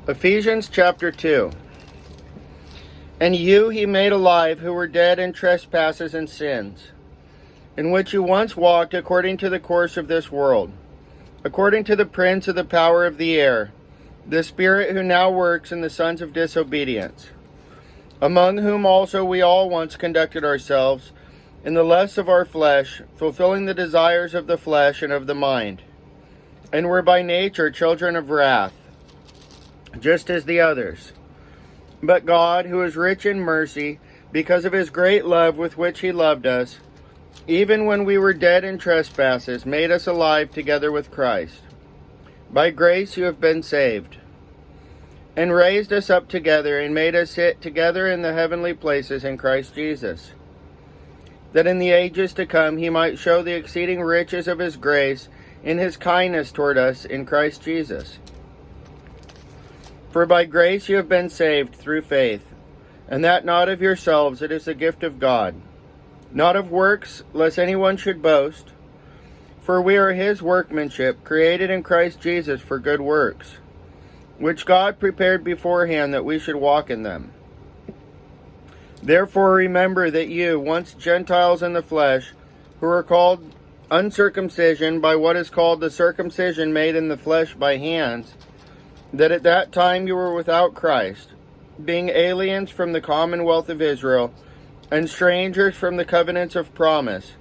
Ephesians chapter 2. And you he made alive who were dead in trespasses and sins, in which you once walked according to the course of this world, according to the prince of the power of the air, the spirit who now works in the sons of disobedience, among whom also we all once conducted ourselves in the lusts of our flesh, fulfilling the desires of the flesh and of the mind, and were by nature children of wrath, just as the others. But God, who is rich in mercy, because of his great love with which he loved us, even when we were dead in trespasses, made us alive together with Christ. By grace you have been saved, and raised us up together, and made us sit together in the heavenly places in Christ Jesus, that in the ages to come he might show the exceeding riches of his grace in his kindness toward us in Christ Jesus. For by grace you have been saved through faith, and that not of yourselves, it is the gift of God, not of works, lest anyone should boast. For we are his workmanship, created in Christ Jesus for good works, which God prepared beforehand that we should walk in them. Therefore remember that you, once Gentiles in the flesh, who are called uncircumcision by what is called the circumcision made in the flesh by hands, that at that time you were without Christ, being aliens from the commonwealth of Israel, and strangers from the covenants of promise,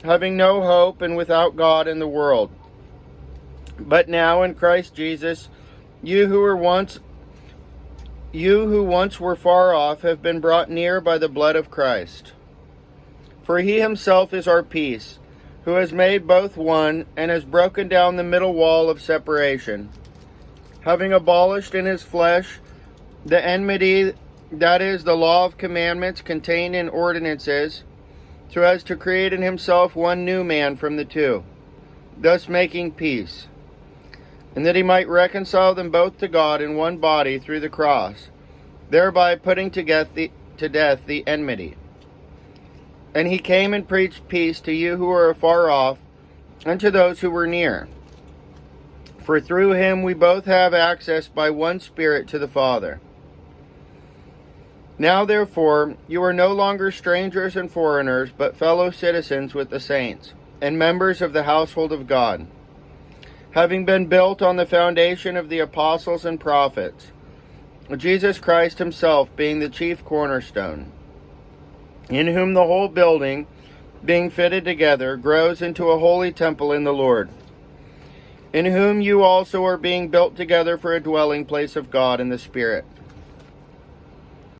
having no hope and without God in the world. But now in Christ Jesus, you who once were far off have been brought near by the blood of Christ. For he himself is our peace, who has made both one, and has broken down the middle wall of separation, having abolished in his flesh the enmity, that is, the law of commandments contained in ordinances, so as to create in himself one new man from the two, thus making peace, and that he might reconcile them both to God in one body through the cross, thereby putting to death the enmity. And he came and preached peace to you who are afar off, and to those who were near. For through him we both have access by one Spirit to the Father. Now therefore, you are no longer strangers and foreigners, but fellow citizens with the saints, and members of the household of God, having been built on the foundation of the apostles and prophets, Jesus Christ himself being the chief cornerstone, in whom the whole building, being fitted together, grows into a holy temple in the Lord, in whom you also are being built together for a dwelling place of God in the Spirit.